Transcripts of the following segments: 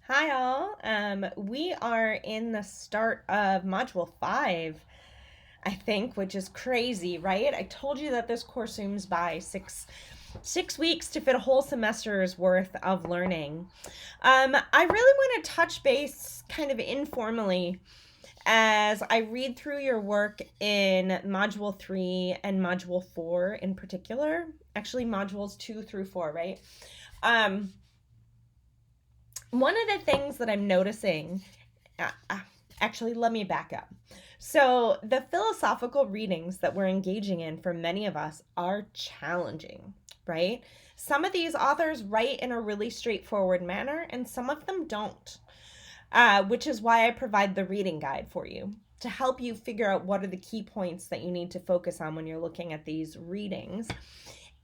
Hi all. We are in the start of module 5, I think, which is crazy, right? I told you that this course zooms by six weeks to fit a whole semester's worth of learning. I really want to touch base kind of informally as I read through your work in module 3 and module 4 in particular. Actually, modules 2 through 4, right? Um, One of the things that I'm noticing, uh, uh, actually, let me back up. So, the philosophical readings that we're engaging in for many of us are challenging, right? Some of these authors write in a really straightforward manner, and some of them don't, which is why I provide the reading guide for you to help you figure out what are the key points that you need to focus on when you're looking at these readings.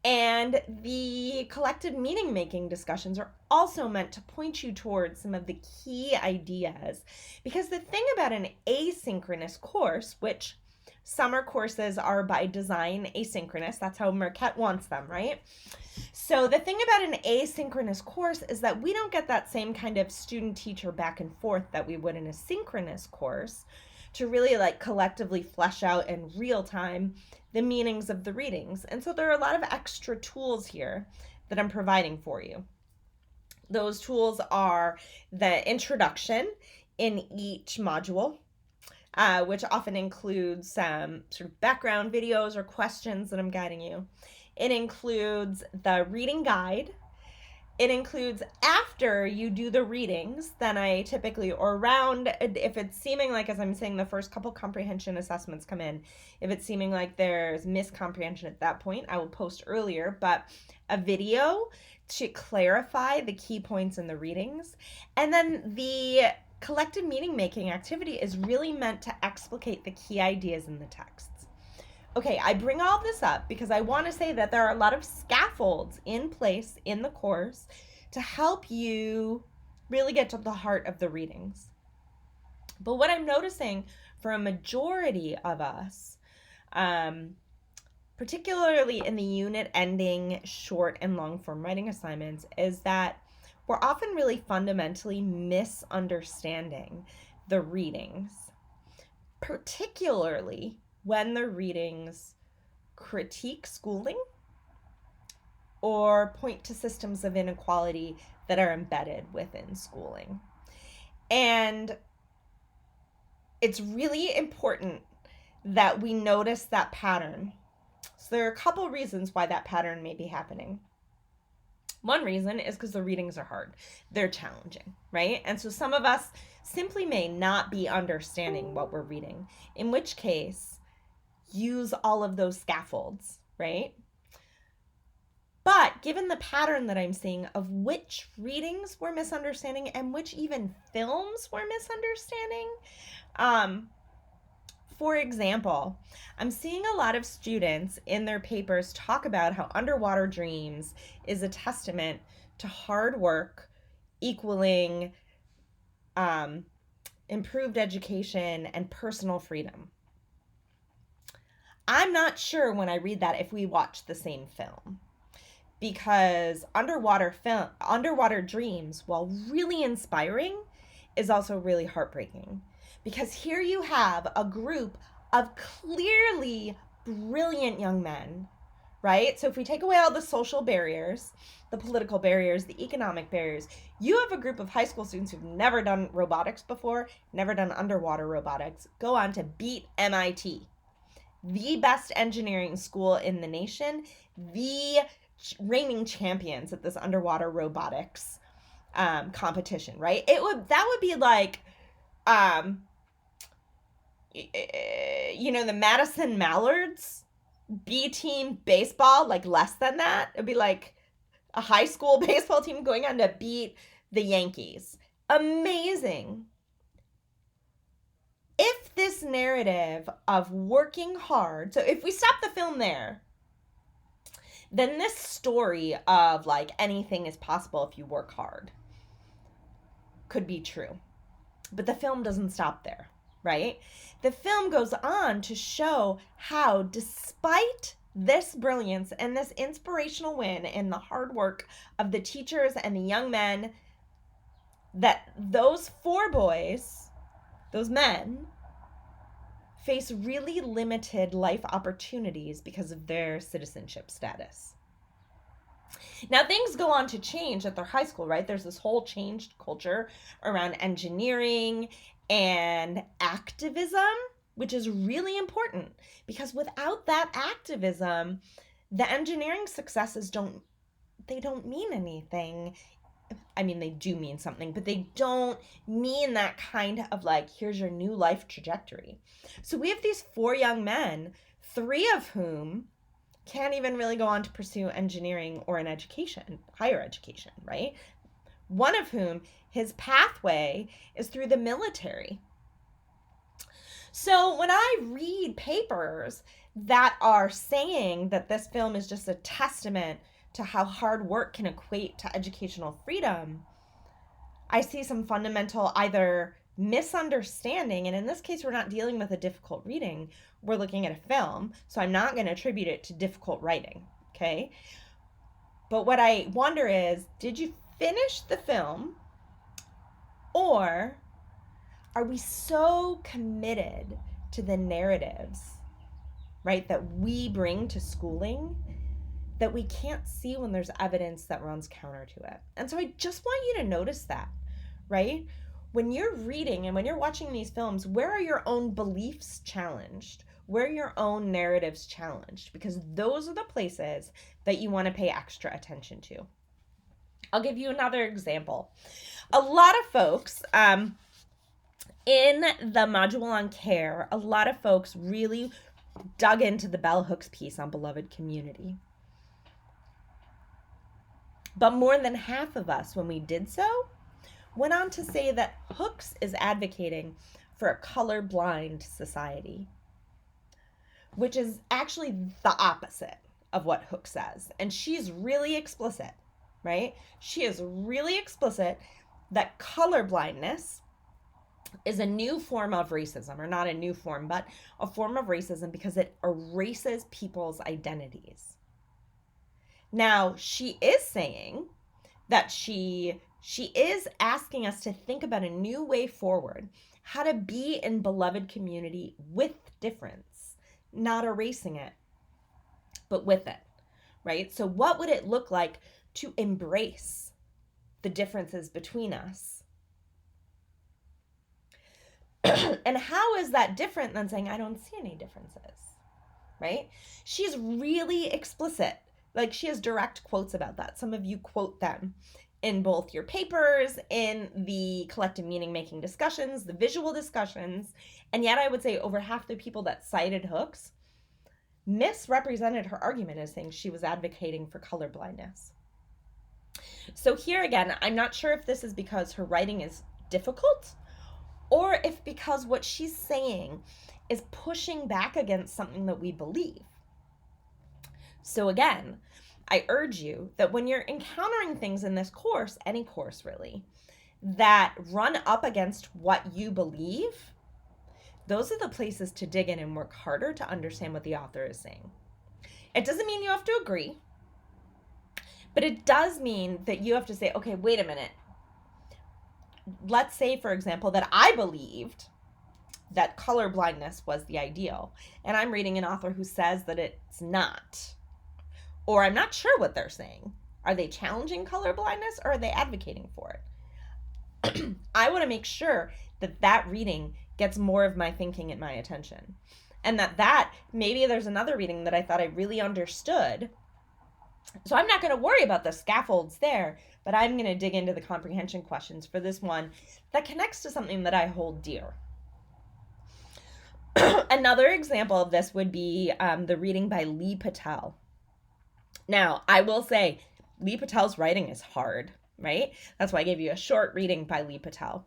And the collected meaning making discussions are also meant to point you towards some of the key ideas. Because the thing about an asynchronous course, which summer courses are by design asynchronous, that's how Marquette wants them, right? So the thing about an asynchronous course is that we don't get that same kind of student teacher back and forth that we would in a synchronous course to really like collectively flesh out in real time the meanings of the readings. And so there are a lot of extra tools here that I'm providing for you. Those tools are the introduction in each module, which often includes some sort of background videos or questions that I'm guiding you. It includes the reading guide. It includes after you do the readings, then I typically, or around, if it's seeming like, as I'm saying, the first couple comprehension assessments come in, if it's seeming like there's miscomprehension at that point, I will post earlier, but a video to clarify the key points in the readings. And then the collective meaning making activity is really meant to explicate the key ideas in the texts. Okay, I bring all this up because I want to say that there are a lot of scaffolds in place in the course to help you really get to the heart of the readings. But what I'm noticing for a majority of us, particularly in the unit ending short and long form writing assignments, is that we're often really fundamentally misunderstanding the readings, particularly when the readings critique schooling or point to systems of inequality that are embedded within schooling. And it's really important that we notice that pattern. So there are a couple reasons why that pattern may be happening. One reason is because the readings are hard. They're challenging, right? And so some of us simply may not be understanding what we're reading, in which case, use all of those scaffolds, right? But given the pattern that I'm seeing of which readings we're misunderstanding and which even films we're misunderstanding, for example, I'm seeing a lot of students in their papers talk about how Underwater Dreams is a testament to hard work equaling improved education and personal freedom. I'm not sure when I read that if we watch the same film, because Underwater Dreams, while really inspiring, is also really heartbreaking. Because here you have a group of clearly brilliant young men, right? So if we take away all the social barriers, the political barriers, the economic barriers, you have a group of high school students who've never done robotics before, never done underwater robotics, go on to beat MIT, the best engineering school in the nation, the reigning champions at this underwater robotics competition, right? That would be like the Madison Mallards B team baseball, like less than that. It'd be like a high school baseball team going on to beat the Yankees. Amazing. If this narrative of working hard, so if we stop the film there, then this story of like anything is possible if you work hard could be true. But the film doesn't stop there, right? The film goes on to show how, despite this brilliance and this inspirational win and the hard work of the teachers and the young men, that those four boys, those men, face really limited life opportunities because of their citizenship status. Now, things go on to change at their high school, right? There's this whole changed culture around engineering and activism, which is really important because without that activism, the engineering successes don't mean anything. I mean, they do mean something, but they don't mean that kind of like, here's your new life trajectory. So we have these four young men, three of whom can't even really go on to pursue engineering or an education, higher education, right? One of whom, his pathway is through the military. So when I read papers that are saying that this film is just a testament to how hard work can equate to educational freedom, I see some fundamental either misunderstanding, and in this case, we're not dealing with a difficult reading. We're looking at a film, so I'm not going to attribute it to difficult writing, okay? But what I wonder is, did you finish the film, or are we so committed to the narratives, right, that we bring to schooling that we can't see when there's evidence that runs counter to it? And so I just want you to notice that, right? When you're reading and when you're watching these films, where are your own beliefs challenged? Where are your own narratives challenged? Because those are the places that you want to pay extra attention to. I'll give you another example. A lot of folks, in the module on care, a lot of folks really dug into the bell hooks piece on beloved community. But more than half of us, when we did so, went on to say that Hooks is advocating for a colorblind society, which is actually the opposite of what Hooks says. And she's really explicit, right? She is really explicit that colorblindness is a new form of racism, or not a new form, but a form of racism because it erases people's identities. Now, she is saying that she is asking us to think about a new way forward, how to be in beloved community with difference, not erasing it, but with it, right? So what would it look like to embrace the differences between us? And how is that different than saying, I don't see any differences, right? She's really explicit. Like, she has direct quotes about that. Some of you quote them in both your papers, in the collective meaning making discussions, the visual discussions. And yet I would say over half the people that cited Hooks misrepresented her argument as saying she was advocating for colorblindness. So here again, I'm not sure if this is because her writing is difficult or if because what she's saying is pushing back against something that we believe. So again, I urge you that when you're encountering things in this course, any course really, that run up against what you believe, those are the places to dig in and work harder to understand what the author is saying. It doesn't mean you have to agree, but it does mean that you have to say, okay, wait a minute. Let's say, for example, that I believed that colorblindness was the ideal, and I'm reading an author who says that it's not. Or I'm not sure what they're saying. Are they challenging colorblindness or are they advocating for it? I want to make sure that that reading gets more of my thinking and my attention. And that maybe there's another reading that I thought I really understood. So I'm not going to worry about the scaffolds there, but I'm going to dig into the comprehension questions for this one that connects to something that I hold dear. Another example of this would be the reading by Lee Patel. Now, I will say, Lee Patel's writing is hard, right? That's why I gave you a short reading by Lee Patel.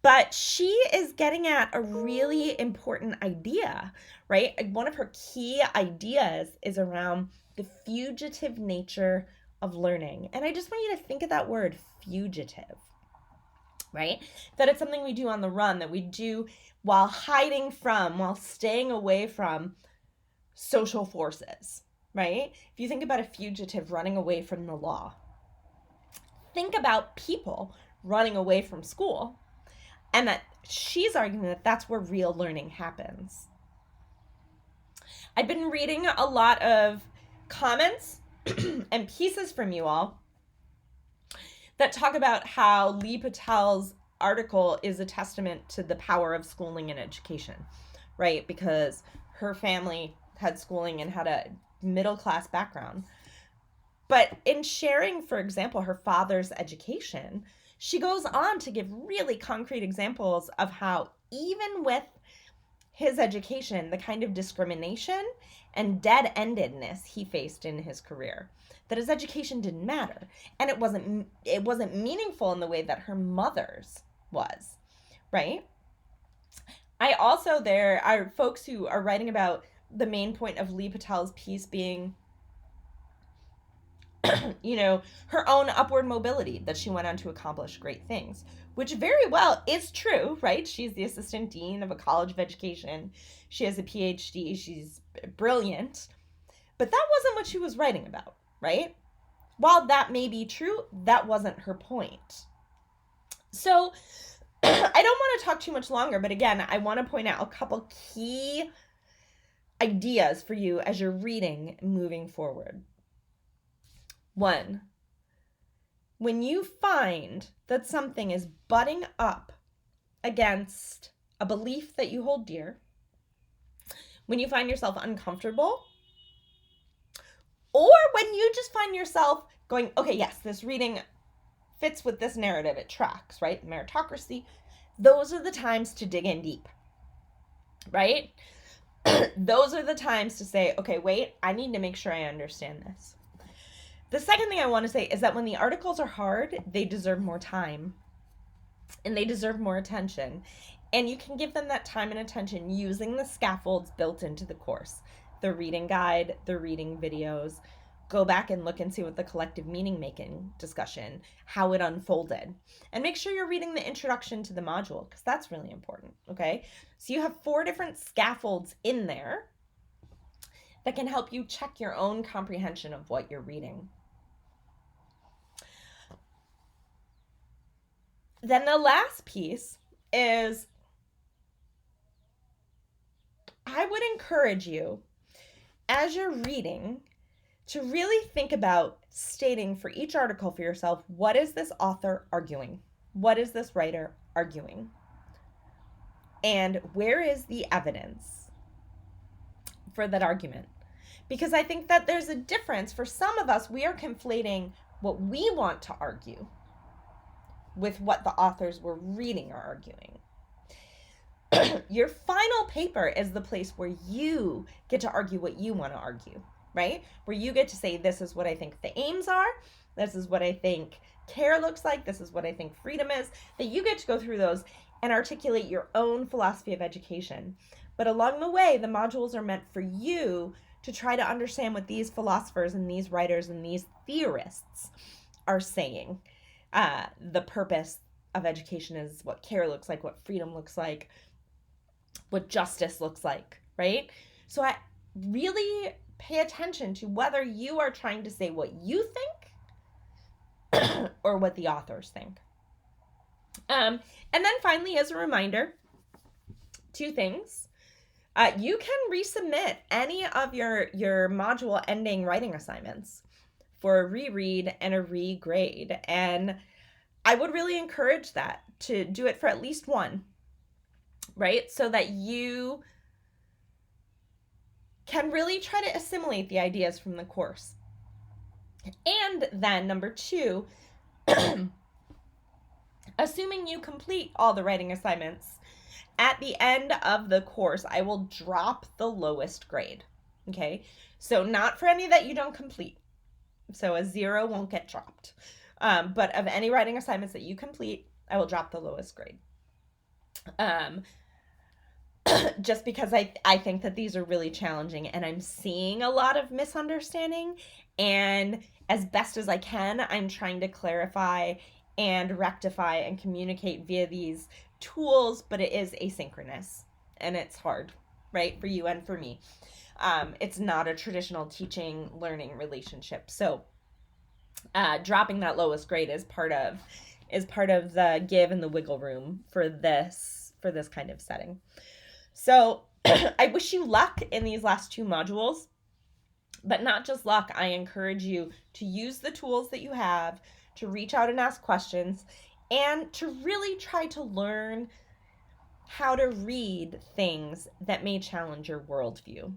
But she is getting at a really important idea, right? One of her key ideas is around the fugitive nature of learning. And I just want you to think of that word, fugitive, right? That it's something we do on the run, that we do while hiding from, while staying away from social forces, right? If you think about a fugitive running away from the law, think about people running away from school, and that she's arguing that that's where real learning happens. I've been reading a lot of comments and pieces from you all that talk about how Lee Patel's article is a testament to the power of schooling and education, right? Because her family had schooling and had a middle class background. But in sharing, for example, her father's education, she goes on to give really concrete examples of how, even with his education, the kind of discrimination and dead-endedness he faced in his career, that his education didn't matter, and it wasn't meaningful in the way that her mother's was, right? I also, there are folks who are writing about the main point of Lee Patel's piece being her own upward mobility, that she went on to accomplish great things, which very well is true, right? She's the assistant dean of a college of education. She has a PhD. She's brilliant. But that wasn't what she was writing about, right? While that may be true, that wasn't her point. So I don't want to talk too much longer, but again, I want to point out a couple key ideas for you as you're reading moving forward. 1, when you find that something is butting up against a belief that you hold dear, when you find yourself uncomfortable, or when you just find yourself going, okay, yes, this reading fits with this narrative, it tracks, right? Meritocracy, those are the times to dig in deep, right? Those are the times to say, okay, wait, I need to make sure I understand this. The second thing I want to say is that when the articles are hard, they deserve more time and they deserve more attention. And you can give them that time and attention using the scaffolds built into the course. The reading guide, the reading videos. Go back and look and see what the collective meaning making discussion, how it unfolded. And make sure you're reading the introduction to the module, because that's really important, okay? So you have 4 different scaffolds in there that can help you check your own comprehension of what you're reading. Then the last piece is, I would encourage you, as you're reading, to really think about stating for each article for yourself, what is this author arguing? What is this writer arguing? And where is the evidence for that argument? Because I think that there's a difference. For some of us, we are conflating what we want to argue with what the authors we're reading are arguing. Your final paper is the place where you get to argue what you want to argue, right? Where you get to say, this is what I think the aims are. This is what I think care looks like. This is what I think freedom is. That you get to go through those and articulate your own philosophy of education. But along the way, the modules are meant for you to try to understand what these philosophers and these writers and these theorists are saying. The purpose of education is what care looks like, what freedom looks like, what justice looks like, right? So I really pay attention to whether you are trying to say what you think or what the authors think. And then finally, as a reminder, 2 things. You can resubmit any of your module ending writing assignments for a reread and a regrade. And I would really encourage that, to do it for at least 1, right? So that you can really try to assimilate the ideas from the course. And then number 2, assuming you complete all the writing assignments, at the end of the course, I will drop the lowest grade, okay? So not for any that you don't complete. So a 0 won't get dropped. But of any writing assignments that you complete, I will drop the lowest grade. Just because I think that these are really challenging, and I'm seeing a lot of misunderstanding, and as best as I can, I'm trying to clarify and rectify and communicate via these tools, but it is asynchronous and it's hard, right, for you and for me. It's not a traditional teaching learning relationship. So dropping that lowest grade is part of is part of the give and the wiggle room for this kind of setting. So I wish you luck in these last 2 modules, but not just luck. I encourage you to use the tools that you have, to reach out and ask questions, and to really try to learn how to read things that may challenge your worldview.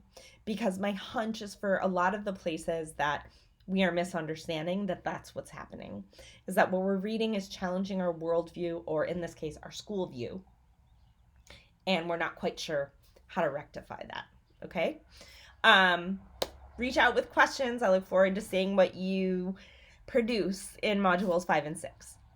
Because my hunch is for a lot of the places that we are misunderstanding that that's what's happening, is that what we're reading is challenging our worldview, or in this case, our school view. And we're not quite sure how to rectify that. Okay? Reach out with questions. I look forward to seeing what you produce in modules 5 and 6.